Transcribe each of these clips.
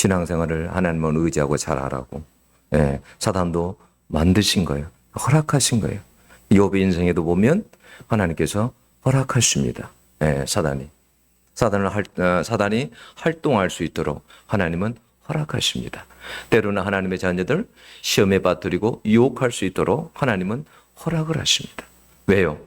신앙생활을 하나님을 의지하고 잘하라고. 예, 사단도 만드신 거예요. 허락하신 거예요. 욥의 인생에도 보면 하나님께서 허락하십니다. 예, 사단이 활동할 수 있도록 하나님은 허락하십니다. 때로는 하나님의 자녀들 시험에 빠뜨리고 유혹할 수 있도록 하나님은 허락을 하십니다. 왜요?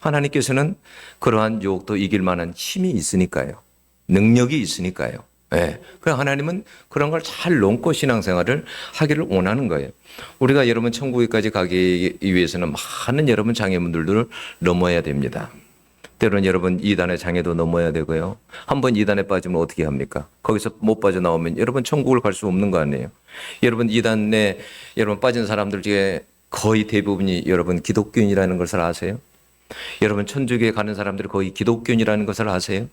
하나님께서는 그러한 유혹도 이길 만한 힘이 있으니까요. 능력이 있으니까요. 예. 그래서 하나님은 그런 걸 잘 넘고 신앙생활을 하기를 원하는 거예요. 우리가 여러분 천국에까지 가기 위해서는 많은 여러분 장애물들을 넘어야 됩니다. 때로는 여러분 이단의 장애도 넘어야 되고요. 한번 이단에 빠지면 어떻게 합니까? 거기서 못 빠져나오면 여러분 천국을 갈 수 없는 거 아니에요. 여러분 이단에 여러분 빠진 사람들 중에 거의 대부분이 여러분 기독교인이라는 것을 아세요? 여러분 천주교에 가는 사람들이 거의 기독교인이라는 것을 아세요?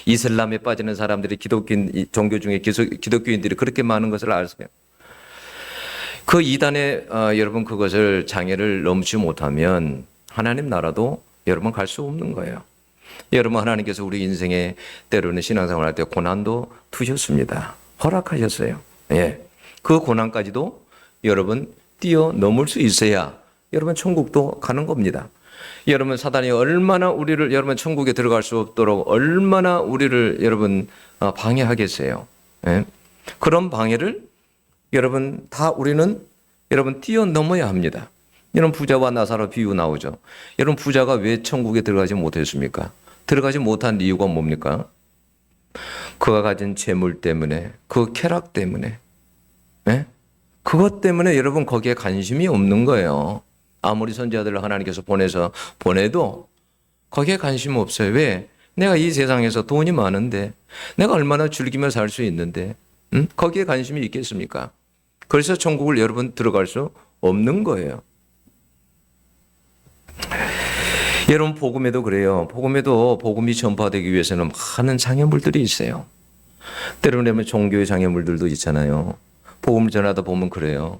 이슬람에 빠지는 사람들이 기독교인 종교 중에 기독교인들이 그렇게 많은 것을 아세요? 그 이단에 여러분 그것을 장애를 넘지 못하면 하나님 나라도 여러분 갈 수 없는 거예요. 여러분 하나님께서 우리 인생에 때로는 신앙생활할 때 고난도 두셨습니다. 허락하셨어요. 예, 그 고난까지도 여러분 뛰어넘을 수 있어야 여러분 천국도 가는 겁니다. 여러분 사단이 얼마나 우리를 여러분 천국에 들어갈 수 없도록 얼마나 우리를 여러분 방해하겠어요. 예? 그런 방해를 여러분 다 우리는 여러분 뛰어넘어야 합니다. 여러분 부자와 나사로 비유 나오죠. 여러분 부자가 왜 천국에 들어가지 못했습니까? 들어가지 못한 이유가 뭡니까? 그가 가진 재물 때문에, 그 쾌락 때문에, 예? 그것 때문에 여러분 거기에 관심이 없는 거예요. 아무리 선지자들을 하나님께서 보내도 거기에 관심 없어요. 왜? 내가 이 세상에서 돈이 많은데, 내가 얼마나 즐기며 살 수 있는데, 거기에 관심이 있겠습니까? 그래서 천국을 여러분 들어갈 수 없는 거예요. 여러분 복음에도 그래요. 복음에도 복음이 전파되기 위해서는 많은 장애물들이 있어요. 때로는 종교의 장애물들도 있잖아요. 복음을 전하다 보면 그래요.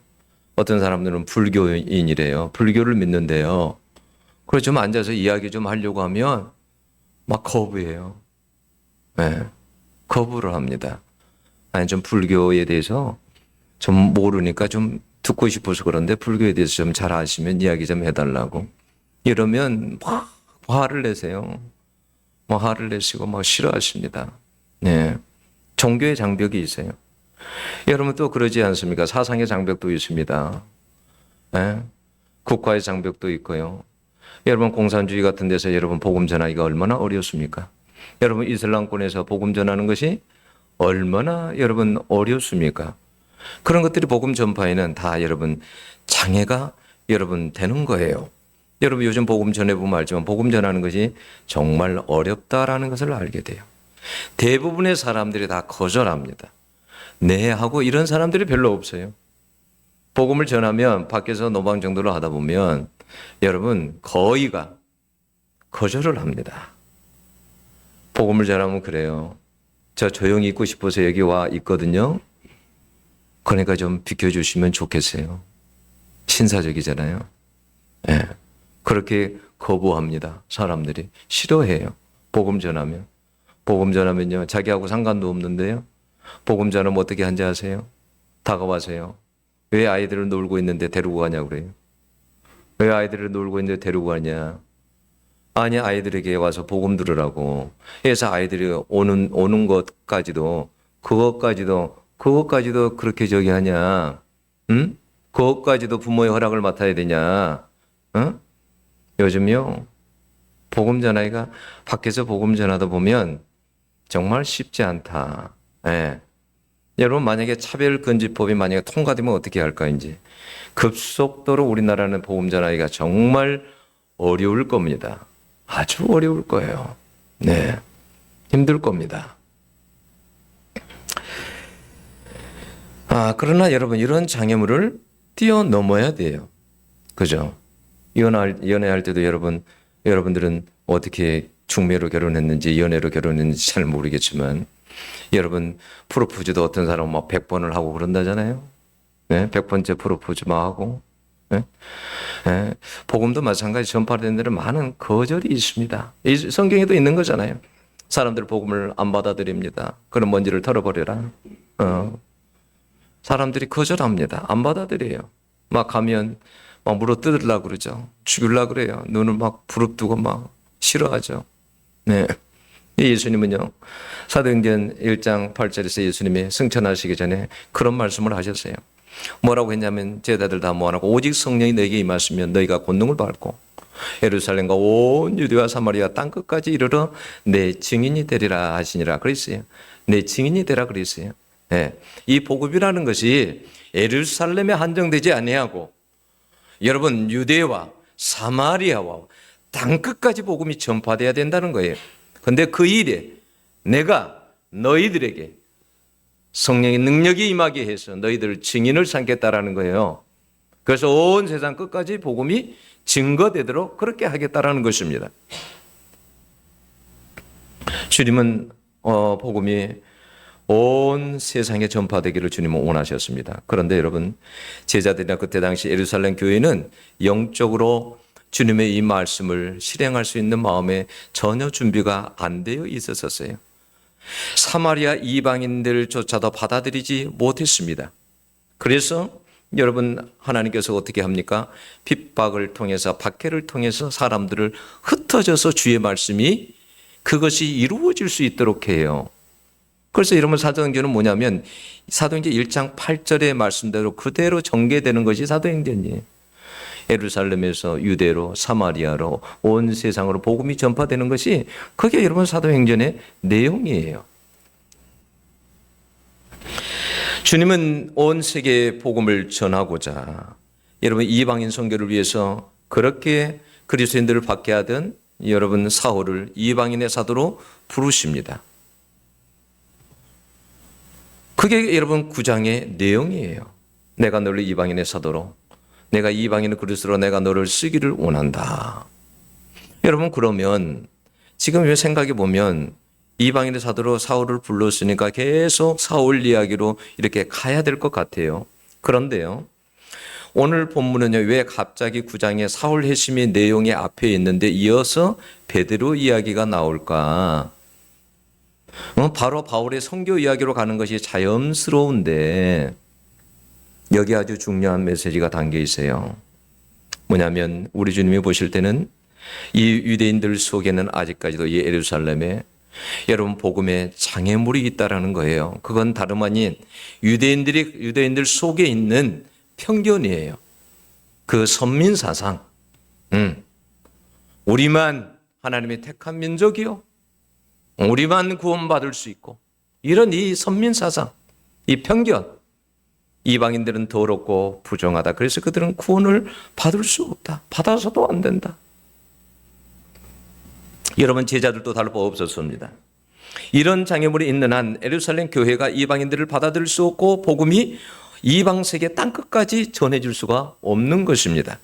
어떤 사람들은 불교인이래요. 불교를 믿는데요. 그래서 좀 앉아서 이야기 좀 하려고 하면 막 거부해요. 네, 거부를 합니다. 아니 좀 불교에 대해서 좀 모르니까 좀 듣고 싶어서 그런데 불교에 대해서 좀 잘 아시면 이야기 좀 해달라고. 이러면 막 화를 내세요. 막 화를 내시고 막 싫어하십니다. 네, 종교의 장벽이 있어요. 여러분 또 그러지 않습니까? 사상의 장벽도 있습니다. 네? 국가의 장벽도 있고요. 여러분 공산주의 같은 데서 여러분 복음 전하기가 얼마나 어렵습니까? 여러분 이슬람권에서 복음 전하는 것이 얼마나 여러분 어렵습니까? 그런 것들이 복음 전파에는 다 여러분 장애가 여러분 되는 거예요. 여러분 요즘 복음 전해보면 알지만 복음 전하는 것이 정말 어렵다라는 것을 알게 돼요. 대부분의 사람들이 다 거절합니다. 네 하고 이런 사람들이 별로 없어요. 복음을 전하면 밖에서 노방 정도로 하다 보면 여러분 거의가 거절을 합니다. 복음을 전하면 그래요. 저 조용히 있고 싶어서 여기 와 있거든요. 그러니까 좀 비켜주시면 좋겠어요. 신사적이잖아요. 네. 그렇게 거부합니다. 사람들이 싫어해요. 복음 전하면. 복음 전하면요. 자기하고 상관도 없는데요. 복음 전하면 어떻게 한지 아세요? 다가와서요. 왜 아이들을 놀고 있는데 데리고 가냐고 그래요. 왜 아이들을 놀고 있는데 데리고 가냐. 아니 아이들에게 와서 복음 들으라고 해서 아이들이 오는 것까지도 그것까지도 그렇게 저기 하냐. 응? 그것까지도 부모의 허락을 맡아야 되냐. 응? 요즘요. 복음 전하기가 밖에서 복음 전하다 보면 정말 쉽지 않다. 예. 여러분 만약에 차별금지법이 만약에 통과되면 어떻게 할까 이제 급속도로 우리나라는 복음 전하기가 정말 어려울 겁니다. 아주 어려울 거예요. 네, 힘들 겁니다. 그러나 여러분 이런 장애물을 뛰어넘어야 돼요. 그죠? 연애할 때도 여러분들은 어떻게 중매로 결혼했는지 연애로 결혼했는지 잘 모르겠지만 여러분 프로포즈도 어떤 사람은 막 100번을 하고 그런다잖아요. 네? 100번째 프로포즈만 하고. 네? 네? 복음도 마찬가지 전파되는 데는 많은 거절이 있습니다. 성경에도 있는 거잖아요. 사람들 복음을 안 받아들입니다. 그런 먼지를 털어버려라. 사람들이 거절합니다. 안 받아들여요. 막 가면 막 물어뜯으려고 그러죠. 죽이려고 그래요. 눈을 막 부릅뜨고 막 싫어하죠. 네. 예수님은요, 사도행전 1장 8절에서 예수님이 승천하시기 전에 그런 말씀을 하셨어요. 뭐라고 했냐면 제자들 다 모아놓고 오직 성령이 너에게 임하시면 너희가 권능을 받고 예루살렘과 온 유대와 사마리아 땅끝까지 이르러 내 증인이 되리라 하시니라 그랬어요. 내 증인이 되라 그랬어요. 네. 이 복음이라는 것이 예루살렘에 한정되지 아니하고 여러분 유대와 사마리아와 땅끝까지 복음이 전파돼야 된다는 거예요. 그런데 그 일에 내가 너희들에게 성령의 능력이 임하게 해서 너희들 증인을 삼겠다라는 거예요. 그래서 온 세상 끝까지 복음이 증거되도록 그렇게 하겠다라는 것입니다. 주님은 복음이 온 세상에 전파되기를 주님은 원하셨습니다. 그런데 여러분 제자들이나 그때 당시 예루살렘 교회는 영적으로 주님의 이 말씀을 실행할 수 있는 마음에 전혀 준비가 안 되어 있었어요. 사마리아 이방인들조차도 받아들이지 못했습니다. 그래서 여러분 하나님께서 어떻게 합니까? 핍박을 통해서 박해를 통해서 사람들을 흩어져서 주의 말씀이 그것이 이루어질 수 있도록 해요. 그래서 여러분 사도행전은 뭐냐면 사도행전 1장 8절의 말씀대로 그대로 전개되는 것이 사도행전이에요. 예루살렘에서 유대로 사마리아로 온 세상으로 복음이 전파되는 것이 그게 여러분 사도행전의 내용이에요. 주님은 온 세계에 복음을 전하고자 여러분 이방인 선교를 위해서 그렇게 그리스도인들을 박해하던 여러분 사울을 이방인의 사도로 부르십니다. 그게 여러분 9장의 내용이에요. 내가 너를 이방인의 사도로 내가 이방인의 그리스도로 내가 너를 쓰기를 원한다. 여러분 그러면 지금 왜 생각해 보면 이방인의 사도로 사울을 불렀으니까 계속 사울 이야기로 이렇게 가야 될 것 같아요. 그런데요. 오늘 본문은요. 왜 갑자기 9장의 사울 회심의 내용이 앞에 있는데 이어서 베드로 이야기가 나올까? 바로 바울의 선교 이야기로 가는 것이 자연스러운데 여기 아주 중요한 메시지가 담겨 있어요. 뭐냐면 우리 주님이 보실 때는 이 유대인들 속에는 아직까지도 이 예루살렘에 여러분 복음의 장애물이 있다라는 거예요. 그건 다름 아닌 유대인들 속에 있는 편견이에요. 그 선민 사상. 우리만 하나님의 택한 민족이요. 우리만 구원받을 수 있고 이런 이 선민 사상, 이 편견. 이방인들은 더럽고 부정하다. 그래서 그들은 구원을 받을 수 없다. 받아서도 안 된다. 여러분 제자들도 다를 바 없었습니다. 이런 장애물이 있는 한 예루살렘 교회가 이방인들을 받아들일 수 없고 복음이 이방 세계 땅끝까지 전해질 수가 없는 것입니다.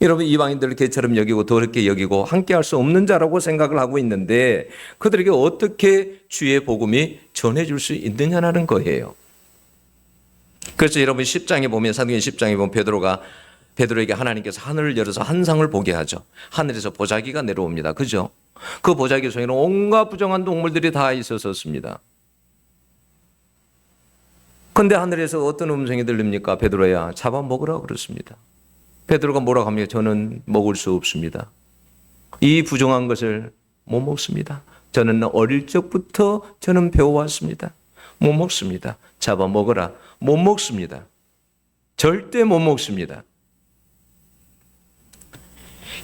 여러분 이방인들을 개처럼 여기고 더럽게 여기고 함께할 수 없는 자라고 생각을 하고 있는데 그들에게 어떻게 주의 복음이 전해질 수 있느냐는 거예요. 그래서 여러분 10장에 보면 사도행전 10장에 보면 베드로에게 하나님께서 하늘을 열어서 한상을 보게 하죠. 하늘에서 보자기가 내려옵니다. 그죠? 그 보자기 속에는 온갖 부정한 동물들이 다 있었습니다. 그런데 하늘에서 어떤 음성이 들립니까? 베드로야 잡아먹으라 그렇습니다. 베드로가 뭐라고 합니까? 저는 먹을 수 없습니다. 이 부정한 것을 못 먹습니다. 저는 어릴 적부터 저는 배워왔습니다. 못 먹습니다. 잡아먹으라. 못 먹습니다. 절대 못 먹습니다.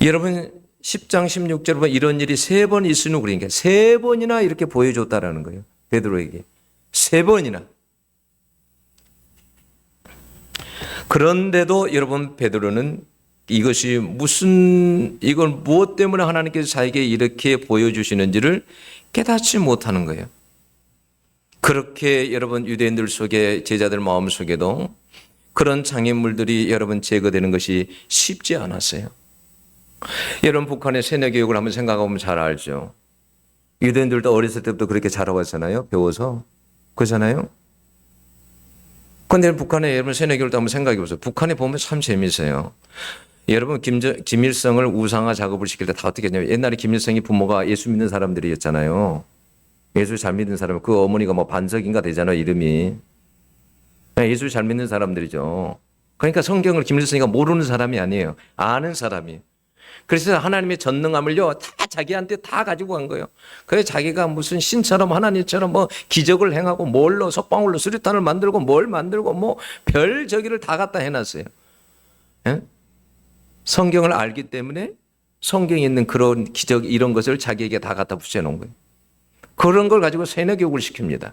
여러분 10장 16절에 보면 이런 일이 3번 있으니 그러니까 3번이나 이렇게 보여줬다라는 거예요. 베드로에게 3번이나. 그런데도 여러분 베드로는 이것이 이걸 무엇 때문에 하나님께서 자에게 이렇게 보여주시는지를 깨닫지 못하는 거예요. 그렇게 여러분 유대인들 속에 제자들 마음 속에도 그런 장애물들이 여러분 제거되는 것이 쉽지 않았어요. 여러분 북한의 세뇌 교육을 한번 생각해보면 잘 알죠. 유대인들도 어렸을 때부터 그렇게 자라왔잖아요. 배워서. 그렇잖아요. 그런데 북한의 여러분 세뇌 교육도 한번 생각해보세요. 북한에 보면 참 재미있어요. 여러분 김일성을 우상화 작업을 시킬 때 다 어떻게 했냐면 옛날에 김일성이 부모가 예수 믿는 사람들이었잖아요. 예수 잘 믿는 사람, 그 어머니가 뭐 반석인가 되잖아요, 이름이. 예수 잘 믿는 사람들이죠. 그러니까 성경을 김일성이가 모르는 사람이 아니에요. 아는 사람이에요. 그래서 하나님의 전능함을요, 다 자기한테 다 가지고 간 거예요. 그래서 자기가 무슨 신처럼 하나님처럼 뭐 기적을 행하고 뭘로 석방울로 수류탄을 만들고 뭘 만들고 뭐 별 저기를 다 갖다 해놨어요. 예? 성경을 알기 때문에 성경에 있는 그런 기적 이런 것을 자기에게 다 갖다 붙여놓은 거예요. 그런 걸 가지고 세뇌 교육을 시킵니다.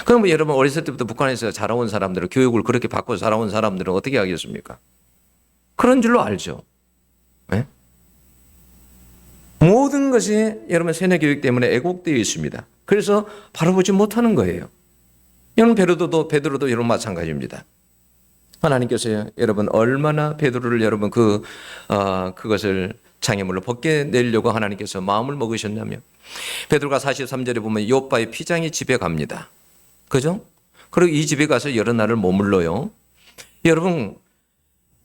그럼 뭐 여러분 어렸을 때부터 북한에서 자라온 사람들은 교육을 그렇게 받고 자라온 사람들은 어떻게 하겠습니까? 그런 줄로 알죠. 네? 모든 것이 여러분 세뇌 교육 때문에 왜곡되어 있습니다. 그래서 바라보지 못하는 거예요. 여러분 베드로도 여러분 마찬가지입니다. 하나님께서 여러분 얼마나 베드로를 여러분 그것을 장애물로 벗겨내려고 하나님께서 마음을 먹으셨냐면 베드로가 43절에 보면 요바의 피장이 집에 갑니다. 그죠? 그리고 이 집에 가서 여러 날을 머물러요. 여러분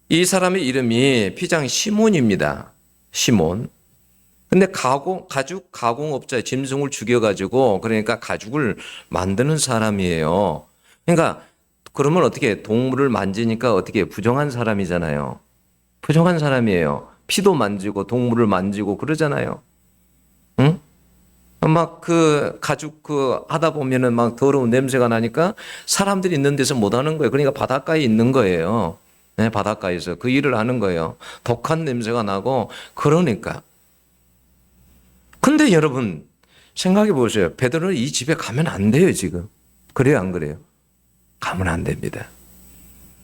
이 사람의 이름이 피장 시몬입니다. 시몬. 근데 가죽 가공업자의 짐승을 죽여가지고 그러니까 가죽을 만드는 사람이에요. 그러니까 그러면 어떻게 동물을 만지니까 어떻게 부정한 사람이잖아요. 부정한 사람이에요. 피도 만지고 동물을 만지고 그러잖아요. 응? 막 가죽 하다 보면은 막 더러운 냄새가 나니까 사람들이 있는 데서 못 하는 거예요. 그러니까 바닷가에 있는 거예요. 네, 바닷가에서 그 일을 하는 거예요. 독한 냄새가 나고 그러니까. 근데 여러분 생각해 보세요. 베드로는 이 집에 가면 안 돼요, 지금. 그래요, 안 그래요? 가면 안 됩니다.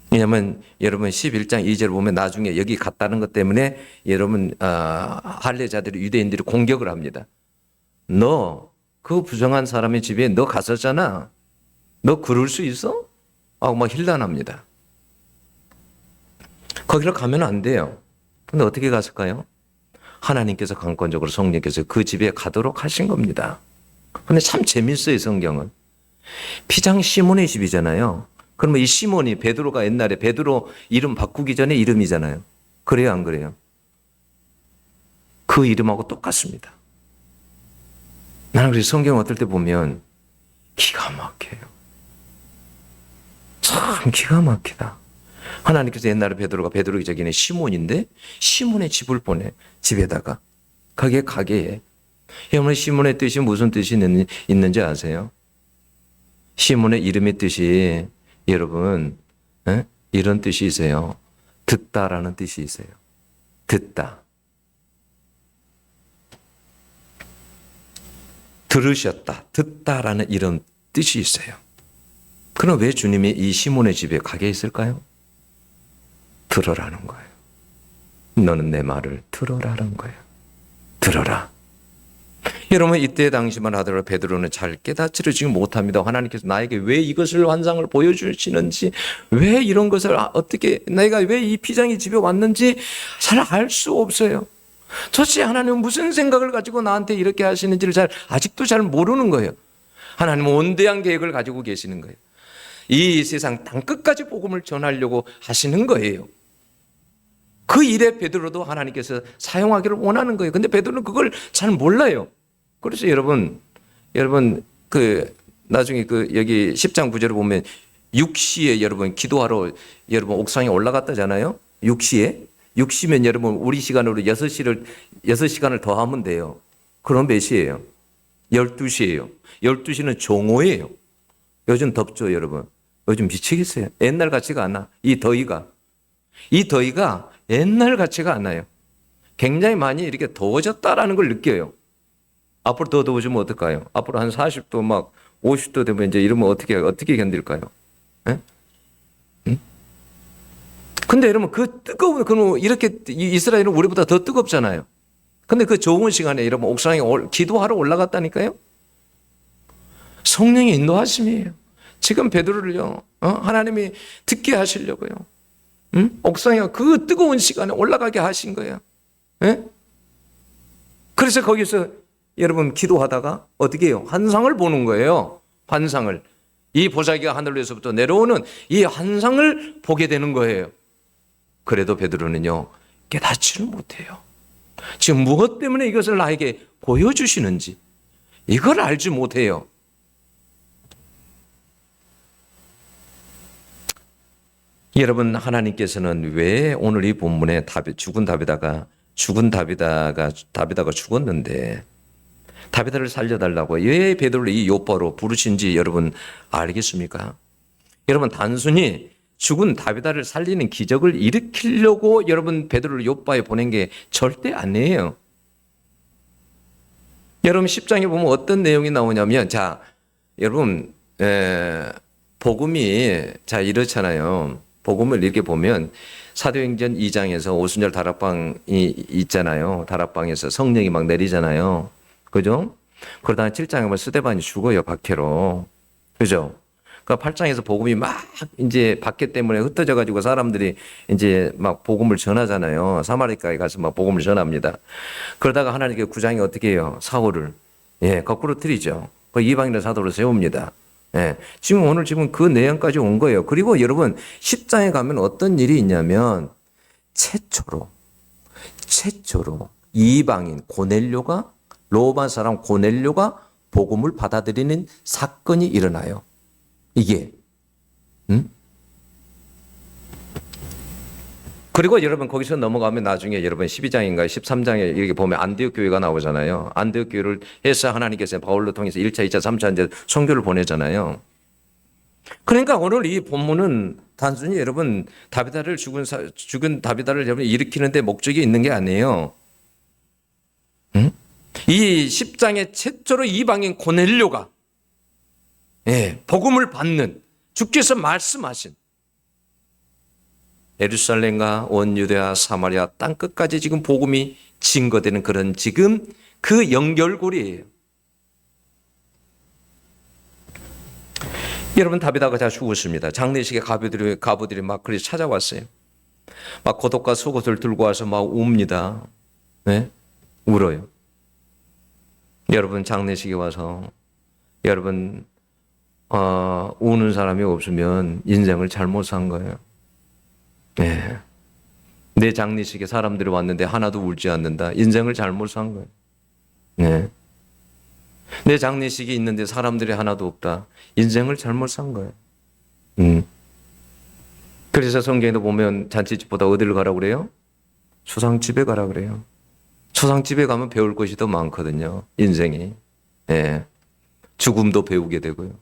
왜냐하면 여러분 11장 2절 보면 나중에 여기 갔다는 것 때문에 여러분 할례자들이 유대인들이 공격을 합니다. 너 그 부정한 사람의 집에 너 갔었잖아. 너 그럴 수 있어? 하고 막 힐난합니다. 거기를 가면 안 돼요. 근데 어떻게 갔을까요? 하나님께서 강권적으로 성령께서 그 집에 가도록 하신 겁니다. 근데 참 재밌어요, 성경은. 피장 시몬의 집이잖아요. 그러면 이 시몬이 베드로가 옛날에 베드로 이름 바꾸기 전에 이름이잖아요. 그래요, 안 그래요? 그 이름하고 똑같습니다. 나는 그래서 성경 어떨 때 보면 기가 막혀요. 참 기가 막히다. 하나님께서 옛날에 베드로가 저기는 시몬인데 시몬의 집을 보내. 집에다가 가게에. 여러분 시몬의 뜻이 무슨 뜻이 있는지 아세요? 시몬의 이름의 뜻이 여러분 이런 뜻이 있어요. 듣다라는 뜻이 있어요. 듣다. 들으셨다. 듣다라는 이런 뜻이 있어요. 그럼 왜 주님이 이 시몬의 집에 가게 했을까요? 들어라는 거예요. 너는 내 말을 들어라는 거예요. 들어라. 여러분 이때 당시만 하더라도 베드로는 잘 깨닫지를 못합니다. 하나님께서 나에게 왜 이것을 환상을 보여주시는지, 왜 이런 것을 어떻게 내가 왜 이 피장이 집에 왔는지 잘 알 수 없어요. 도대체 하나님은 무슨 생각을 가지고 나한테 이렇게 하시는지를 아직도 잘 모르는 거예요. 하나님은 원대한 계획을 가지고 계시는 거예요. 이 세상 땅끝까지 복음을 전하려고 하시는 거예요. 그 일에 베드로도 하나님께서 사용하기를 원하는 거예요. 근데 베드로는 그걸 잘 몰라요. 그래서 여러분 나중에 여기 10장 9절을 보면 6시에 여러분 기도하러 여러분 옥상에 올라갔다잖아요. 6시면 여러분 우리 시간으로 6시간을 더 하면 돼요. 그럼 몇 시예요? 12시예요. 12시는 정오예요. 요즘 덥죠, 여러분. 요즘 미치겠어요. 옛날 같지가 않아. 이 더위가 옛날 같지가 않아요. 굉장히 많이 이렇게 더워졌다라는 걸 느껴요. 앞으로 더 더워지면 어떨까요? 앞으로 한 40도 막 50도 되면 이제 이러면 어떻게 견딜까요? 예? 응? 근데 여러분 이렇게 이스라엘은 우리보다 더 뜨겁잖아요. 근데 그 좋은 시간에 여러분 옥상에 기도하러 올라갔다니까요. 성령의 인도하심이에요. 지금 베드로를요, 하나님이 듣게 하시려고요. 옥상에 그 뜨거운 시간에 올라가게 하신 거예요. 예? 그래서 거기서 여러분 기도하다가 어떻게 해요? 환상을 보는 거예요. 환상을. 이 보자기가 하늘에서부터 내려오는 이 환상을 보게 되는 거예요. 그래도 베드로는요, 깨닫지를 못해요. 지금 무엇 때문에 이것을 나에게 보여주시는지 이걸 알지 못해요. 여러분, 하나님께서는 왜 오늘 이 본문에 죽은 다비다가 죽었는데 다비다를 살려달라고 왜 베드로를 이 요바로 부르신지 여러분 알겠습니까? 여러분, 단순히 죽은 다비다를 살리는 기적을 일으키려고 여러분 베드로를 요바에 보낸 게 절대 아니에요. 여러분 10장에 보면 어떤 내용이 나오냐면, 자, 여러분 복음이 자 이렇잖아요. 복음을 이렇게 보면 사도행전 2장에서 오순절 다락방이 있잖아요. 다락방에서 성령이 막 내리잖아요. 그죠? 그러다가 7장에 보면 스데반이 죽어요, 박해로. 그죠? 그러니까 8장에서 복음이 막 이제 박해 때문에 흩어져 가지고 사람들이 이제 막 복음을 전하잖아요. 사마리아에 가서 막 복음을 전합니다. 그러다가 하나님께 9장이 어떻게 해요? 사울을 거꾸로 틀이죠. 그 이방인의 사도로 세웁니다. 지금 그 내용까지 온 거예요. 그리고 여러분 10장에 가면 어떤 일이 있냐면 최초로 이방인 고넬료가, 로마 사람 고넬료가 복음을 받아들이는 사건이 일어나요. 이게 그리고 여러분 거기서 넘어가면 나중에 여러분 12장인가 13장에 이렇게 보면 안디옥 교회가 나오잖아요. 안디옥 교회를 해서 하나님께서 바울로 통해서 1차, 2차, 3차 이제 선교를 보내잖아요. 그러니까 오늘 이 본문은 단순히 여러분 다비다를 죽은 다비다를 여러분 일으키는데 목적이 있는 게 아니에요. 이 10장의 최초로 이방인 고넬료가 복음을 받는, 주께서 말씀하신 예루살렘과 온 유대와 사마리아 땅 끝까지 지금 복음이 증거되는 그런 지금 그 연결고리예요. 여러분 다비다가 다 죽었습니다. 장례식에 가부들이 막 그리 찾아왔어요. 막 겉옷과 속옷을 들고 와서 막 웁니다. 울어요. 여러분 장례식에 와서 여러분 우는 사람이 없으면 인생을 잘못 산 거예요. 내 장례식에 사람들이 왔는데 하나도 울지 않는다. 인생을 잘못 산 거예요. 내 장례식이 있는데 사람들이 하나도 없다. 인생을 잘못 산 거예요. 그래서 성경에도 보면 잔치집보다 어디를 가라고 그래요? 초상집에 가라 그래요. 초상집에 가면 배울 것이 더 많거든요. 인생이. 죽음도 배우게 되고요.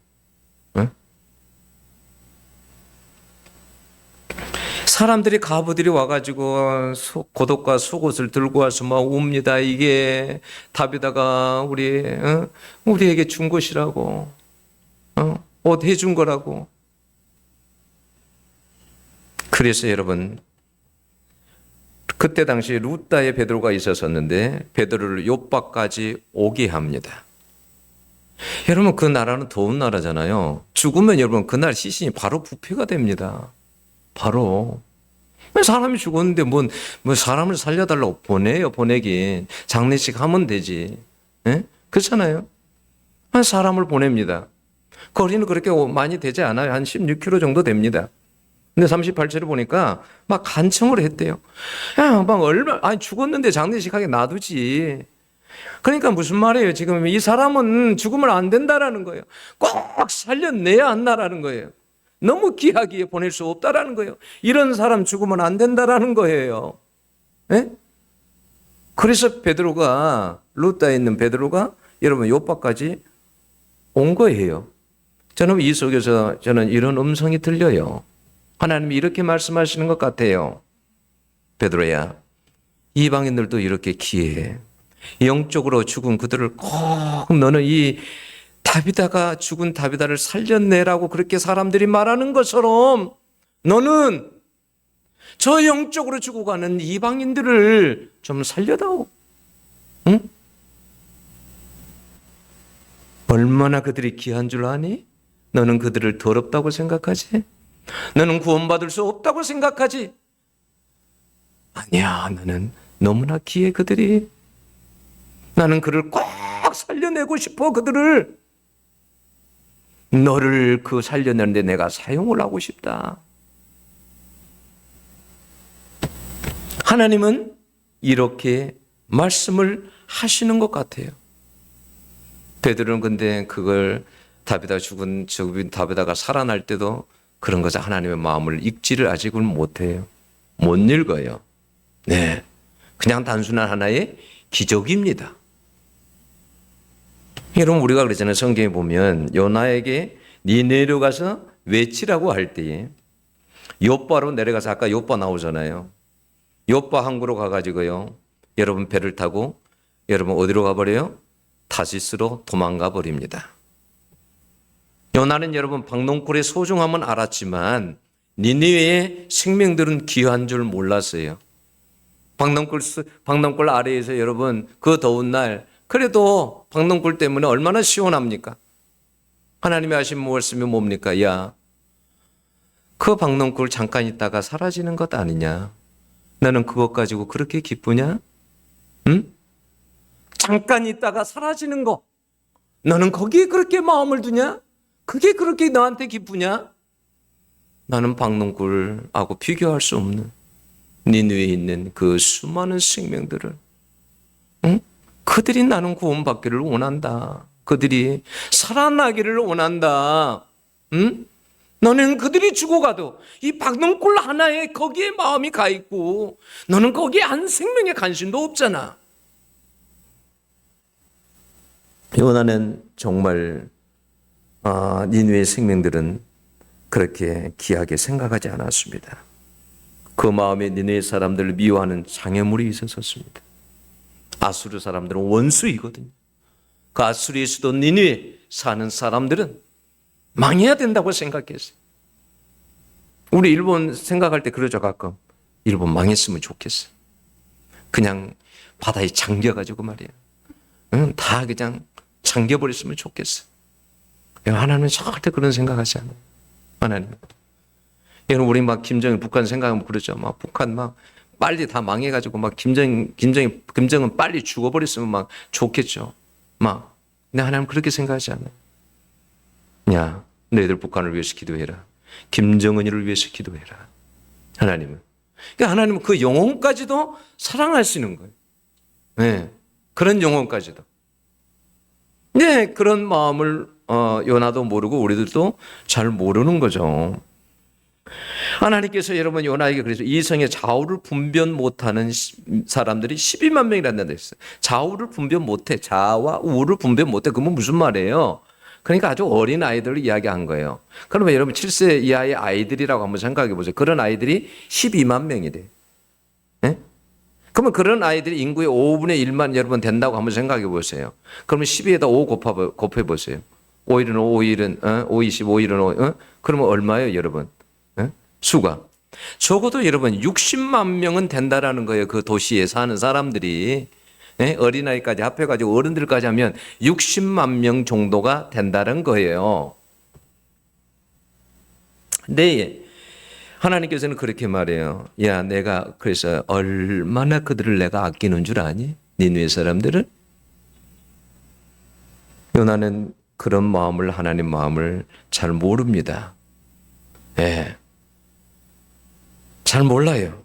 사람들이 가부들이 와가지고 겉옷과 속옷을 들고 와서 막 웁니다. 이게 다비다가 우리에게 준 것이라고, 옷 해준 거라고. 그래서 여러분 그때 당시 루다에 베드로가 있었었는데 베드로를 요바까지 오게 합니다. 여러분 그 나라는 더운 나라잖아요. 죽으면 여러분 그날 시신이 바로 부패가 됩니다. 바로. 사람이 죽었는데 뭐 사람을 살려달라고 보내긴. 장례식 하면 되지. 그렇잖아요. 사람을 보냅니다. 거리는 그렇게 많이 되지 않아요. 한 16km 정도 됩니다. 근데 38절에 보니까 막 간청을 했대요. 죽었는데 장례식 하게 놔두지. 그러니까 무슨 말이에요? 지금 이 사람은 죽으면 안 된다라는 거예요. 꼭 살려내야 한다라는 거예요. 너무 귀하게 보낼 수 없다라는 거예요. 이런 사람 죽으면 안 된다라는 거예요. 그래서 베드로가, 루다에 있는 베드로가 여러분 요바까지 온 거예요. 저는 이 속에서 저는 이런 음성이 들려요. 하나님이 이렇게 말씀하시는 것 같아요. 베드로야, 이방인들도 이렇게 기해해. 영적으로 죽은 그들을 꼭 너는 이 다비다가 죽은 다비다를 살렸네라고 그렇게 사람들이 말하는 것처럼 너는 저 영적으로 죽어가는 이방인들을 좀 살려다오. 얼마나 그들이 귀한 줄 아니? 너는 그들을 더럽다고 생각하지? 너는 구원받을 수 없다고 생각하지? 아니야, 나는 너무나 귀해 그들이. 나는 그를 꼭 살려내고 싶어 그들을. 너를 살려내는데 내가 사용을 하고 싶다. 하나님은 이렇게 말씀을 하시는 것 같아요. 베드로는 근데 그걸 다비다가 살아날 때도 그런 것을 하나님의 마음을 읽지를 아직은 못해요. 못 읽어요. 네, 그냥 단순한 하나의 기적입니다. 여러분 우리가 그러잖아요. 성경에 보면 요나에게 네 내려가서 외치라고 할 때에 요바로 내려가서 아까 요바 나오잖아요. 요바 항구로 가가지고요. 여러분 배를 타고 여러분 어디로 가버려요? 타시스로 도망가 버립니다. 요나는 여러분 박농굴의 소중함은 알았지만 니느웨의 생명들은 귀한 줄 몰랐어요. 박농굴 아래에서 여러분 그 더운 날 그래도 박농굴 때문에 얼마나 시원합니까? 하나님이 하신 말씀이 뭡니까? 야, 그 박농굴 잠깐 있다가 사라지는 것 아니냐? 너는 그것 가지고 그렇게 기쁘냐? 응? 잠깐 있다가 사라지는 거. 너는 거기에 그렇게 마음을 두냐? 그게 그렇게 너한테 기쁘냐? 나는 박농굴하고 비교할 수 없는 니느웨에 있는 그 수많은 생명들을, 응? 그들이 나는 구원받기를 원한다. 그들이 살아나기를 원한다. 응? 너는 그들이 죽어가도 이 박농굴 하나에 거기에 마음이 가 있고 너는 거기에 한 생명의 관심도 없잖아. 요나는 정말 니느웨의 생명들은 그렇게 귀하게 생각하지 않았습니다. 그 마음에 니느웨 사람들을 미워하는 장애물이 있었습니다. 아수르 사람들은 원수이거든요. 그 아수르의 수도 니느웨 사는 사람들은 망해야 된다고 생각했어요. 우리 일본 생각할 때 그러죠. 가끔 일본 망했으면 좋겠어요. 그냥 바다에 잠겨가지고 말이에요. 다 그냥 잠겨버렸으면 좋겠어요. 하나님은 절대 그런 생각하지 않아요. 하나님. 여러분 우리 막 김정일 북한 생각하면 그러죠. 막 북한 막 빨리 다 망해가지고 막 김정은 빨리 죽어버렸으면 막 좋겠죠. 막 근데 하나님 그렇게 생각하지 않아요. 야, 너희들 북한을 위해서 기도해라. 김정은이를 위해서 기도해라. 하나님은. 그러니까 하나님은 그 영혼까지도 사랑하시는 거예요. 네, 그런 영혼까지도. 네, 그런 마음을 요나도 모르고 우리들도 잘 모르는 거죠. 하나님께서 여러분 요나에게 그래서 이성의 좌우를 분辨 못하는 사람들이 12만 명이라는 데 있어요. 좌우를 분辨 못해. 좌와 우를 분辨 못해. 그건 무슨 말이에요? 그러니까 아주 어린 아이들을 이야기한 거예요. 그러면 여러분 7세 이하의 아이들이라고 한번 생각해 보세요. 그런 아이들이 12만 명이래. 네? 그러면 그런 아이들이 인구의 5분의 1만 여러분 된다고 한번 생각해 보세요. 그러면 12에다 5 곱해 보세요. 5일은 5, 5일은 5, 20, 5일은 5. 그러면 얼마예요, 여러분? 수가. 적어도 여러분 60만 명은 된다라는 거예요. 그 도시에 사는 사람들이. 어린아이까지 합해가지고 어른들까지 하면 60만 명 정도가 된다는 거예요. 네. 하나님께서는 그렇게 말해요. 야, 내가 그래서 얼마나 그들을 내가 아끼는 줄 아니? 니느웨 사람들을? 요나는 그런 마음을 하나님 마음을 잘 모릅니다. 예. 잘 몰라요.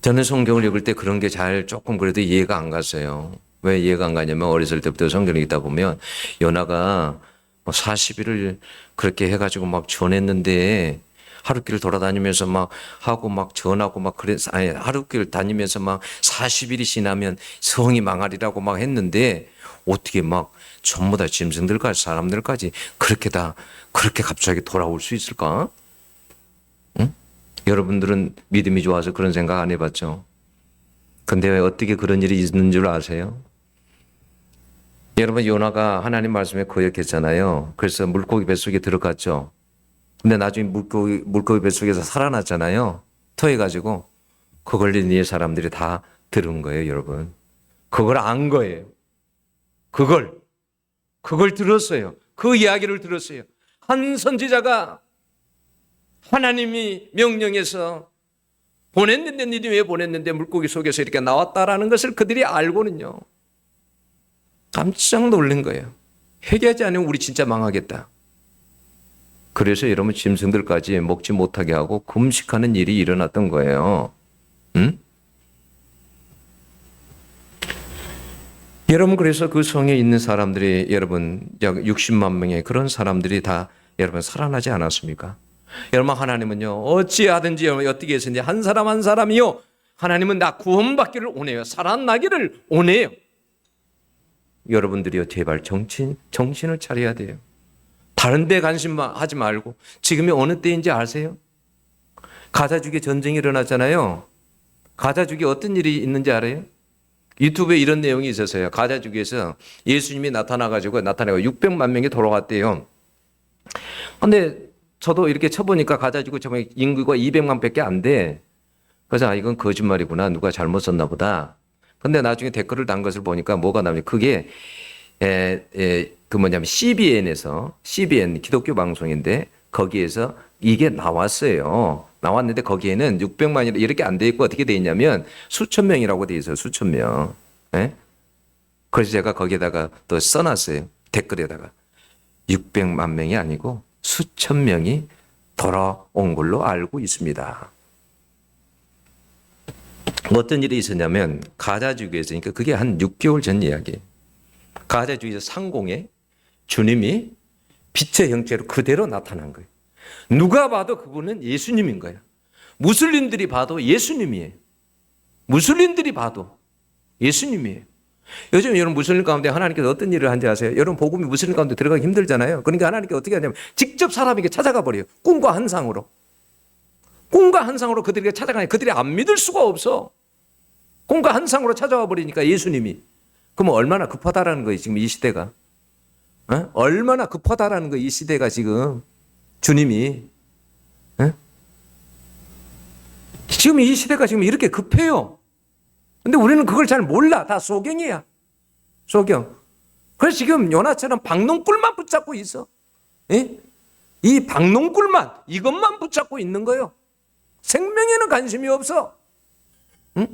저는 성경을 읽을 때 그런 게 잘 조금 그래도 이해가 안 갔어요. 왜 이해가 안 가냐면 어렸을 때부터 성경을 읽다 보면 요나가 40일을 그렇게 해가지고 막 전했는데 하루길 돌아다니면서 막 하고 막 전하고 막 그래서 아니 하루길 다니면서 막 40일이 지나면 성이 망하리라고 막 했는데 어떻게 막 전부 다 짐승들까지 사람들까지 그렇게 갑자기 돌아올 수 있을까? 응? 여러분들은 믿음이 좋아서 그런 생각 안 해봤죠? 근데 왜 어떻게 그런 일이 있는 줄 아세요? 여러분 요나가 하나님 말씀에 거역했잖아요. 그래서 물고기 뱃속에 들어갔죠. 근데 나중에 물고기 뱃속에서 살아났잖아요. 토해가지고 그걸 니느웨 사람들이 다 들은 거예요, 여러분. 그걸 안 거예요. 그걸 들었어요. 그 이야기를 들었어요. 한 선지자가 하나님이 명령해서 보냈는데 니느웨에 보냈는데 물고기 속에서 이렇게 나왔다라는 것을 그들이 알고는요. 깜짝 놀란 거예요. 회개하지 않으면 우리 진짜 망하겠다. 그래서 여러분 짐승들까지 먹지 못하게 하고 금식하는 일이 일어났던 거예요. 응? 여러분 그래서 그 성에 있는 사람들이 여러분 약 60만 명의 그런 사람들이 다 여러분 살아나지 않았습니까? 여러분 하나님은요 어찌하든지 어떻게 해서든지 한 사람 한 사람이요 하나님은 나 구원받기를 원해요. 살아나기를 원해요. 여러분들이요 제발 정신을 차려야 돼요. 다른 데 관심만 하지 말고 지금이 어느 때인지 아세요? 가자주기에 전쟁이 일어났잖아요. 가자주기에 어떤 일이 있는지 알아요? 유튜브에 이런 내용이 있었어요. 가자주기에서 예수님이 나타나고 600만 명이 돌아왔대요. 근데 저도 이렇게 쳐보니까 가자주기 정말 인구가 200만 밖에 안 돼. 그래서 이건 거짓말이구나. 누가 잘못 썼나 보다. 근데 나중에 댓글을 단 것을 보니까 뭐가 나오냐. 그게 CBN 기독교 방송인데 거기에서 이게 나왔어요. 나왔는데 거기에는 600만이 이렇게 안 돼 있고 어떻게 돼 있냐면 수천 명이라고 돼 있어요. 수천 명. 예? 그래서 제가 거기에다가 또 써놨어요. 댓글에다가 600만 명이 아니고 수천 명이 돌아온 걸로 알고 있습니다. 어떤 일이 있었냐면 가자주기에서 그러니까 그게 한 6개월 전 이야기예요. 가자주기에서 상공에 주님이 빛의 형체로 그대로 나타난 거예요. 누가 봐도 그분은 예수님인 거야. 무슬림들이 봐도 예수님이에요. 무슬림들이 봐도 예수님이에요. 요즘 여러분 무슬림 가운데 하나님께서 어떤 일을 한지 아세요? 여러분 복음이 무슬림 가운데 들어가기 힘들잖아요. 그러니까 하나님께서 어떻게 하냐면 직접 사람에게 찾아가 버려요. 꿈과 환상으로. 꿈과 환상으로 그들에게 찾아가니 그들이 안 믿을 수가 없어. 꿈과 환상으로 찾아와 버리니까 예수님이. 그러면 얼마나 급하다라는 거예요. 지금 이 시대가. 얼마나 급하다라는 거예요. 이 시대가 지금. 주님이. 지금 이 시대가 지금 이렇게 급해요. 근데 우리는 그걸 잘 몰라. 다 소경이야. 소경. 그래서 지금 요나처럼 박농꿀만 붙잡고 있어. 이 박농꿀만, 이것만 붙잡고 있는 거예요. 생명에는 관심이 없어. 응?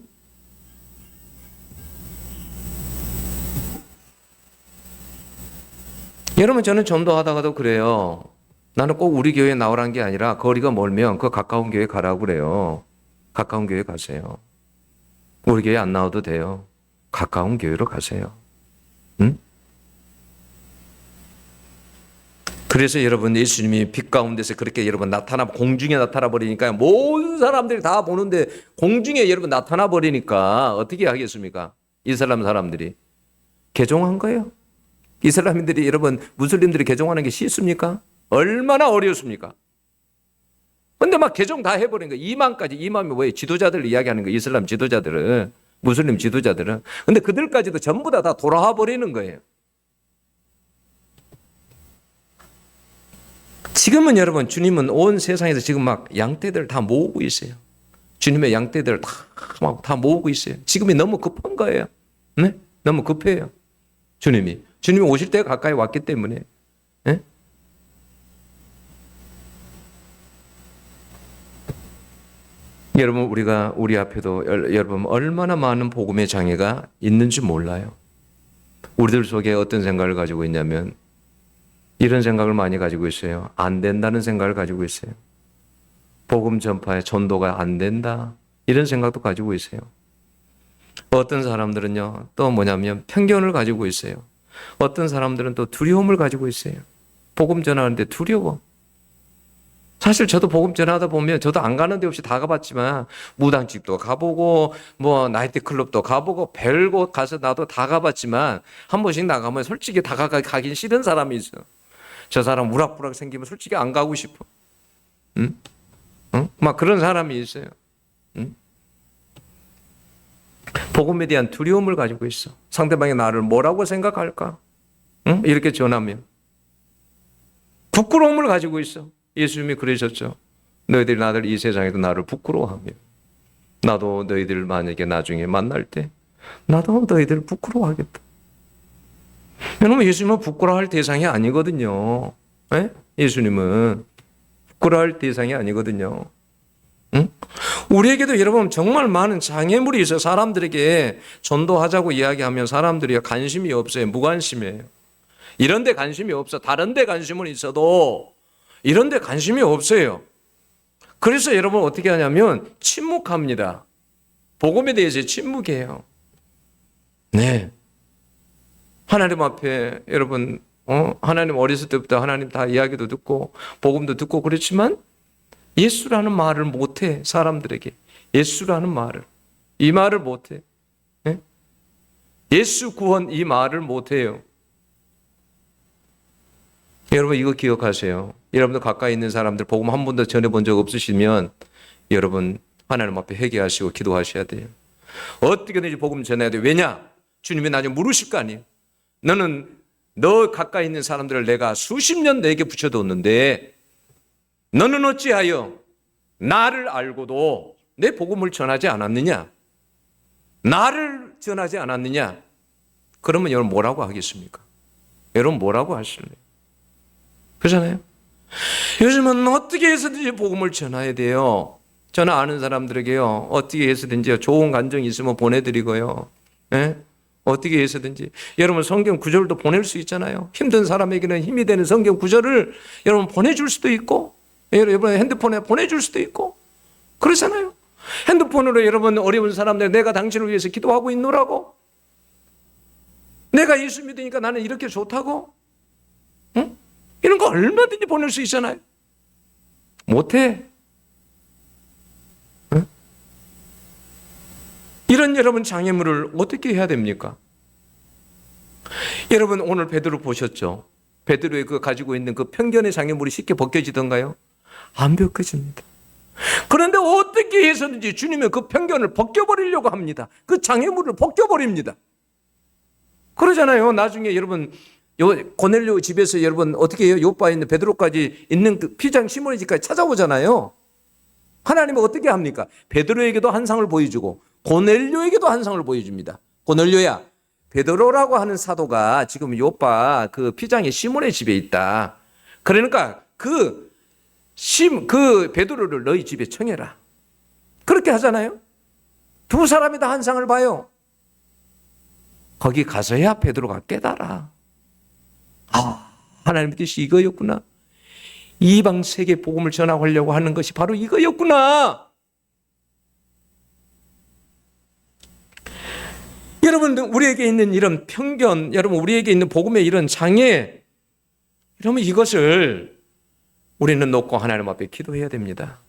여러분 저는 전도하다가도 그래요. 나는 꼭 우리 교회에 나오라는 게 아니라 거리가 멀면 그 가까운 교회 가라고 그래요. 가까운 교회 가세요. 우리 교회 안 나와도 돼요. 가까운 교회로 가세요. 응? 그래서 여러분 예수님이 빛 가운데서 그렇게 여러분 공중에 나타나 버리니까 모든 사람들이 다 보는데 공중에 여러분 나타나 버리니까 어떻게 하겠습니까? 이슬람 사람들이 개종한 거예요. 이슬람인들이 여러분 무슬림들이 개종하는 게 쉽습니까? 얼마나 어렵습니까? 근데 막 개종 다 해버린 거예요. 이만이 뭐예요? 지도자들 이야기하는 거예요. 이슬람 지도자들은, 무슬림 지도자들은. 근데 그들까지도 전부 다 돌아와 버리는 거예요. 지금은 여러분 주님은 온 세상에서 지금 막 양떼들 다 모으고 있어요. 주님의 양떼들 다 모으고 있어요. 지금이 너무 급한 거예요. 네? 너무 급해요. 주님이 오실 때가 가까이 왔기 때문에. 네? 여러분 우리 앞에도 여러분 얼마나 많은 복음의 장애가 있는지 몰라요. 우리들 속에 어떤 생각을 가지고 있냐면 이런 생각을 많이 가지고 있어요. 안 된다는 생각을 가지고 있어요. 복음 전파에 전도가 안 된다. 이런 생각도 가지고 있어요. 어떤 사람들은요, 또 뭐냐면 편견을 가지고 있어요. 어떤 사람들은 또 두려움을 가지고 있어요. 복음 전하는데 두려워. 사실 저도 복음 전하다 보면 저도 안 가는 데 없이 다 가봤지만 무당집도 가보고 뭐 나이트클럽도 가보고 별곳 가서 나도 다 가봤지만 한 번씩 나가면 솔직히 다 가긴 싫은 사람이 있어. 저 사람 우락부락 생기면 솔직히 안 가고 싶어. 응? 막 그런 사람이 있어요. 응? 복음에 대한 두려움을 가지고 있어. 상대방이 나를 뭐라고 생각할까? 응? 이렇게 전하면. 부끄러움을 가지고 있어. 예수님이 그러셨죠. 너희들이 나를 이 세상에도 나를 부끄러워하며 나도 너희들 만약에 나중에 만날 때 나도 너희들 부끄러워하겠다. 여러분 예수님은 부끄러워할 대상이 아니거든요. 네? 예수님은 부끄러워할 대상이 아니거든요. 응? 우리에게도 여러분 정말 많은 장애물이 있어요. 사람들에게 전도하자고 이야기하면 사람들이 관심이 없어요. 무관심해요. 이런 데 관심이 없어. 다른 데 관심은 있어도 이런 데 관심이 없어요. 그래서 여러분 어떻게 하냐면 침묵합니다. 복음에 대해서 침묵해요. 네. 하나님 앞에 여러분 하나님 어렸을 때부터 하나님 다 이야기도 듣고 복음도 듣고 그렇지만 예수라는 말을 못해. 사람들에게 예수라는 말을, 이 말을 못해. 예? 예수 구원 이 말을 못해요. 여러분 이거 기억하세요. 여러분들 가까이 있는 사람들 복음 한 번도 전해본 적 없으시면 여러분 하나님 앞에 회개하시고 기도하셔야 돼요. 어떻게든지 복음 전해야 돼요. 왜냐? 주님이 나중에 물으실 거 아니에요. 너는 너 가까이 있는 사람들을 내가 수십 년 내게 붙여뒀는데 너는 어찌하여 나를 알고도 내 복음을 전하지 않았느냐? 나를 전하지 않았느냐? 그러면 여러분 뭐라고 하겠습니까? 여러분 뭐라고 하실래요? 그렇잖아요. 요즘은 어떻게 해서든지 복음을 전해야 돼요. 저는 아는 사람들에게요, 어떻게 해서든지 좋은 감정이 있으면 보내드리고요. 예? 어떻게 해서든지. 여러분 성경 구절도 보낼 수 있잖아요. 힘든 사람에게는 힘이 되는 성경 구절을 여러분 보내줄 수도 있고, 여러분 핸드폰에 보내줄 수도 있고, 그렇잖아요. 핸드폰으로 여러분 어려운 사람들 내가 당신을 위해서 기도하고 있노라고, 내가 예수 믿으니까 나는 이렇게 좋다고, 응? 이런 거 얼마든지 보낼 수 있잖아요. 못해. 응? 이런 여러분 장애물을 어떻게 해야 됩니까? 여러분 오늘 베드로 보셨죠? 베드로의 그 가지고 있는 그 편견의 장애물이 쉽게 벗겨지던가요? 안 벗겨집니다. 그런데 어떻게 해서든지 주님의 그 편견을 벗겨버리려고 합니다. 그 장애물을 벗겨버립니다. 그러잖아요. 나중에 여러분 고넬료 집에서 여러분 어떻게 해요? 요바에 있는 베드로까지 있는 그 피장 시몬의 집까지 찾아오잖아요. 하나님은 어떻게 합니까? 베드로에게도 한 상을 보여주고 고넬료에게도 한 상을 보여줍니다. 고넬료야, 베드로라고 하는 사도가 지금 요바 그 피장의 시몬의 집에 있다. 그러니까 그 베드로를 너희 집에 청해라. 그렇게 하잖아요. 두 사람이 다 한 상을 봐요. 거기 가서야 베드로가 깨달아. 하나님의 뜻이 이거였구나. 이방 세계 복음을 전하려고 하는 것이 바로 이거였구나. 여러분 우리에게 있는 이런 편견, 여러분 우리에게 있는 복음의 이런 장애, 여러분 이것을 우리는 놓고 하나님 앞에 기도해야 됩니다.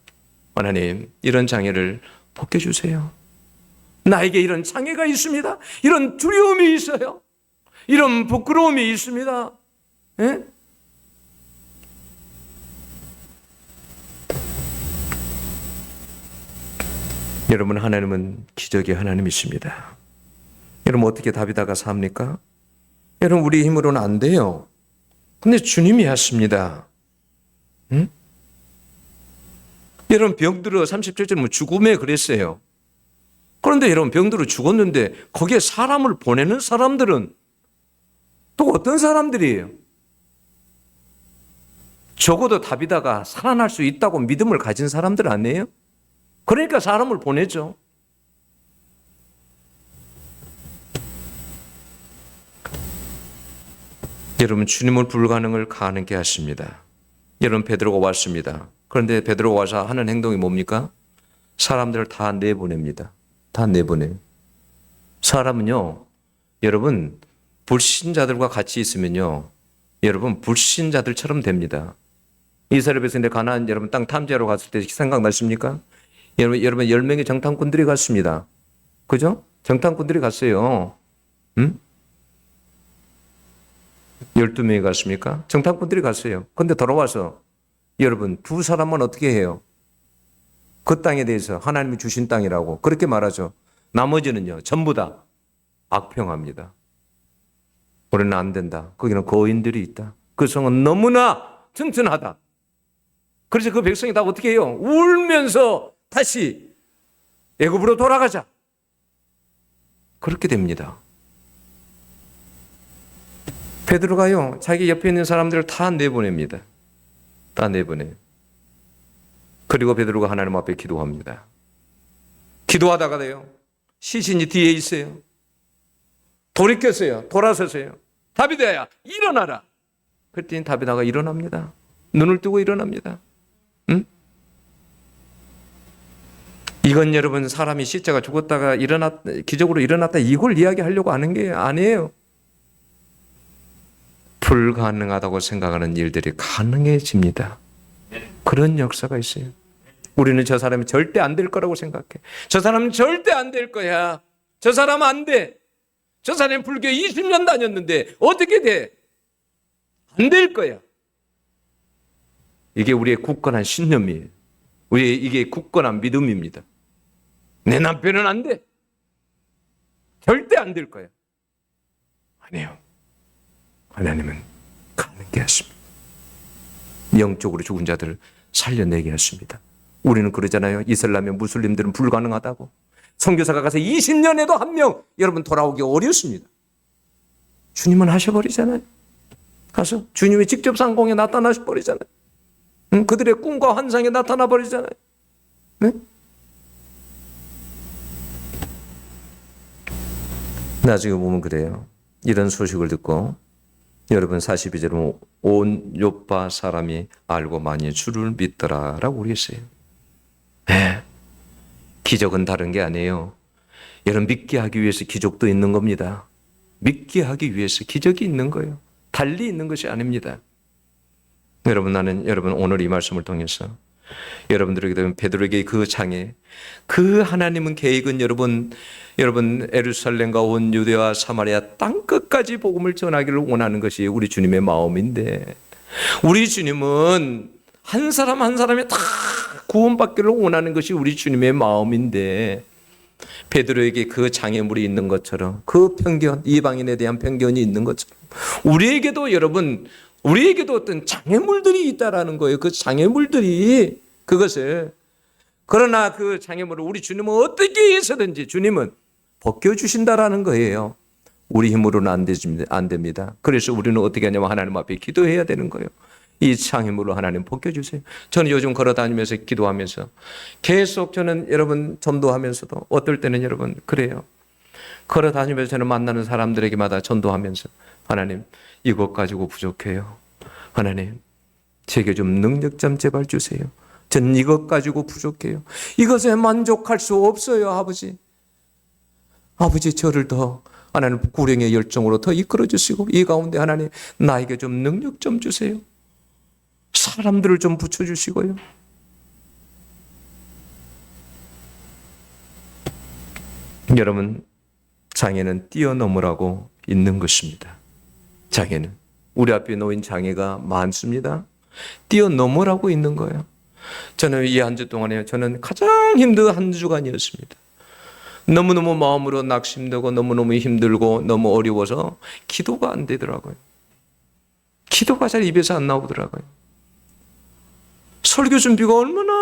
하나님, 이런 장애를 벗겨주세요. 나에게 이런 장애가 있습니다. 이런 두려움이 있어요. 이런 부끄러움이 있습니다. 예? 여러분 하나님은 기적의 하나님이십니다. 여러분 어떻게 다비다가 삽니까? 여러분 우리 힘으로는 안 돼요. 근데 주님이 하십니다. 응? 여러분 병들어 37절 죽음에 그랬어요. 그런데 여러분 병들어 죽었는데 거기에 사람을 보내는 사람들은 또 어떤 사람들이에요? 적어도 다비다가 살아날 수 있다고 믿음을 가진 사람들 아니에요? 그러니까 사람을 보내죠. 여러분 주님은 불가능을 가능케 하십니다. 여러분 베드로가 왔습니다. 그런데 베드로가 와서 하는 행동이 뭡니까? 사람들을 다 내보냅니다. 다 내보내요. 사람은요, 여러분 불신자들과 같이 있으면요, 여러분 불신자들처럼 됩니다. 이스라엘 백성들 가나안 여러분 땅 탐지하러 갔을 때 생각나십니까? 여러분 10명의 정탐꾼들이 갔습니다. 그죠? 정탐꾼들이 갔어요. 응? 12명이 갔습니까? 정탐꾼들이 갔어요. 그런데 돌아와서 여러분 두 사람만 어떻게 해요? 그 땅에 대해서 하나님이 주신 땅이라고 그렇게 말하죠. 나머지는요 전부 다 악평합니다. 우리는 안 된다. 거기는 거인들이 있다. 그 성은 너무나 튼튼하다. 그래서 그 백성이 다 어떻게 해요? 울면서 다시 애굽으로 돌아가자. 그렇게 됩니다. 베드로가요 자기 옆에 있는 사람들을 다 내보냅니다. 다 내보내요. 그리고 베드로가 하나님 앞에 기도합니다. 기도하다가요 시신이 뒤에 있어요. 돌이켰어요. 돌아서세요. 다비다야 일어나라. 그랬더니 다비다가 일어납니다. 눈을 뜨고 일어납니다. 응? 이건 여러분 사람이 시체가 죽었다가 기적으로 일어났다 이걸 이야기하려고 하는 게 아니에요. 불가능하다고 생각하는 일들이 가능해집니다. 그런 역사가 있어요. 우리는 저 사람이 절대 안 될 거라고 생각해. 저 사람은 절대 안 될 거야. 저 사람 안 돼. 저 사람이 불교 20년 다녔는데 어떻게 돼? 안 될 거야. 이게 우리의 굳건한 신념이에요. 이게 굳건한 믿음입니다. 내 남편은 안 돼. 절대 안 될 거야. 아니에요. 하나님은 가능케 하십니다. 영적으로 죽은 자들을 살려내게 하십니다. 우리는 그러잖아요. 이슬람의 무슬림들은 불가능하다고. 선교사가 가서 20년에도 한 명 여러분 돌아오기 어렵습니다. 주님은 하셔버리잖아요. 가서 주님이 직접 상공에 나타나셔 버리잖아요. 그들의 꿈과 환상에 나타나 버리잖아요. 네? 나중에 보면 그래요. 이런 소식을 듣고 여러분 42절은 온 요파 사람이 알고 많이 주를 믿더라라고 그랬어요. 네. 기적은 다른 게 아니에요. 여러분 믿게 하기 위해서 기적도 있는 겁니다. 믿게 하기 위해서 기적이 있는 거예요. 달리 있는 것이 아닙니다. 여러분 여러분 오늘 이 말씀을 통해서 여러분들에게 되면 베드로에게 그 장애, 그 하나님은 계획은 여러분 예루살렘과 온 유대와 사마리아 땅 끝까지 복음을 전하기를 원하는 것이 우리 주님의 마음인데 우리 주님은 한 사람 한 사람이 다 구원받기를 원하는 것이 우리 주님의 마음인데 베드로에게 그 장애물이 있는 것처럼 그 편견, 이방인에 대한 편견이 있는 것처럼 우리에게도 어떤 장애물들이 있다라는 거예요. 그 장애물들이 그것을 그러나 그 장애물을 우리 주님은 어떻게 해서든지 주님은 벗겨주신다라는 거예요. 우리 힘으로는 안 됩니다. 그래서 우리는 어떻게 하냐면 하나님 앞에 기도해야 되는 거예요. 이 장애물로 하나님 벗겨주세요. 저는 요즘 걸어다니면서 기도하면서 계속 저는 여러분 전도하면서도 어떨 때는 여러분 그래요. 걸어다니면서 저는 만나는 사람들에게마다 전도하면서 하나님 이것 가지고 부족해요. 하나님 제게 좀 능력 좀 제발 주세요. 전 이것 가지고 부족해요. 이것에 만족할 수 없어요. 아버지 저를 더 하나님 구령의 열정으로 더 이끌어 주시고 이 가운데 하나님 나에게 좀 능력 좀 주세요. 사람들을 좀 붙여주시고요. 여러분 장애는 뛰어넘으라고 있는 것입니다. 장애는 우리 앞에 놓인 장애가 많습니다. 뛰어넘으라고 있는 거예요. 저는 이 한 주 동안에 저는 가장 힘든 한 주간이었습니다. 너무너무 마음으로 낙심되고 너무너무 힘들고 너무 어려워서 기도가 안 되더라고요. 기도가 잘 입에서 안 나오더라고요. 설교 준비가 얼마나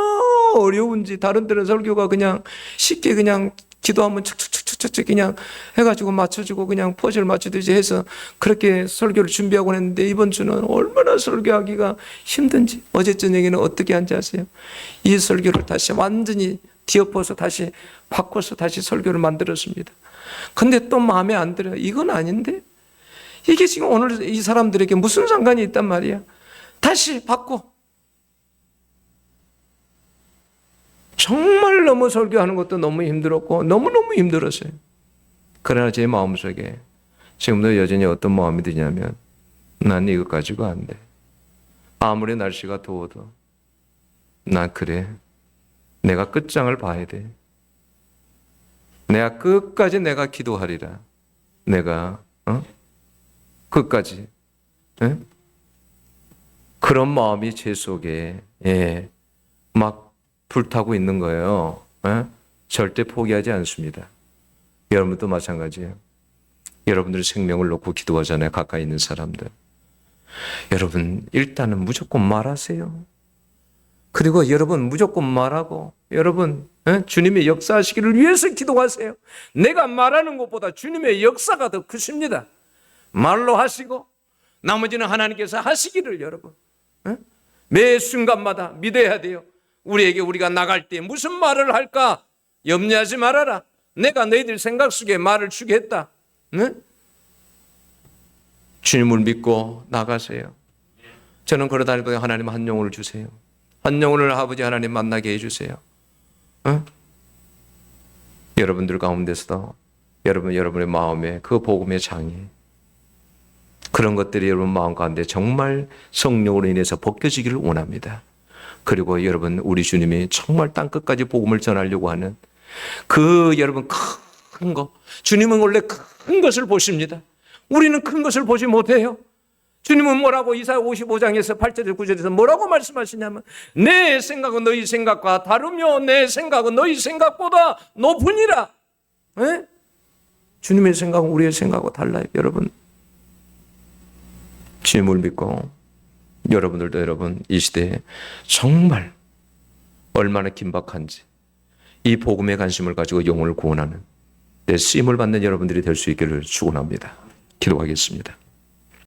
어려운지 다른 데는 설교가 그냥 쉽게 그냥 기도하면 척척척척 그냥 해가지고 맞춰주고 그냥 퍼즐 맞추듯이 해서 그렇게 설교를 준비하고 했는데 이번 주는 얼마나 설교하기가 힘든지 어제 저녁에는 어떻게 한지 아세요? 이 설교를 다시 완전히 뒤엎어서 다시 바꿔서 다시 설교를 만들었습니다. 근데 또 마음에 안 들어요. 이건 아닌데? 이게 지금 오늘 이 사람들에게 무슨 상관이 있단 말이야. 다시 바꿔. 정말 너무 설교하는 것도 너무 힘들었고 너무너무 힘들었어요. 그러나 제 마음속에 지금도 여전히 어떤 마음이 드냐면 난 이것 가지고 안 돼. 아무리 날씨가 더워도 난 그래. 내가 끝장을 봐야 돼. 내가 끝까지 내가 기도하리라. 내가 끝까지 그런 마음이 제 속에 막 불타고 있는 거예요. 절대 포기하지 않습니다. 여러분도 마찬가지예요. 여러분들 생명을 놓고 기도하잖아요. 가까이 있는 사람들. 여러분 일단은 무조건 말하세요. 그리고 여러분 무조건 말하고 여러분 주님의 역사하시기를 위해서 기도하세요. 내가 말하는 것보다 주님의 역사가 더 크십니다. 말로 하시고 나머지는 하나님께서 하시기를 여러분 매 순간마다 믿어야 돼요. 우리가 나갈 때 무슨 말을 할까 염려하지 말아라. 내가 너희들 생각 속에 말을 주겠다. 주님을 믿고 나가세요. 저는 걸어다니면서 하나님 한 영혼을 주세요. 한 영혼을 아버지 하나님 만나게 해주세요. 여러분들 가운데서도 여러분의 마음에 그 복음의 장애 그런 것들이 여러분 마음 가운데 정말 성령으로 인해서 벗겨지기를 원합니다. 그리고 여러분 우리 주님이 정말 땅끝까지 복음을 전하려고 하는 그 여러분 큰 거, 주님은 원래 큰 것을 보십니다. 우리는 큰 것을 보지 못해요. 주님은 뭐라고 이사야 55장에서 8절 9절에서 뭐라고 말씀하시냐면 내 생각은 너희 생각과 다르며 내 생각은 너희 생각보다 높으니라. 네? 주님의 생각은 우리의 생각과 달라요. 여러분 주님을 믿고 여러분들도 여러분 이 시대에 정말 얼마나 긴박한지 이 복음의 관심을 가지고 영혼을 구원하는 내 쓰임을 받는 여러분들이 될 수 있기를 축원합니다. 기도하겠습니다.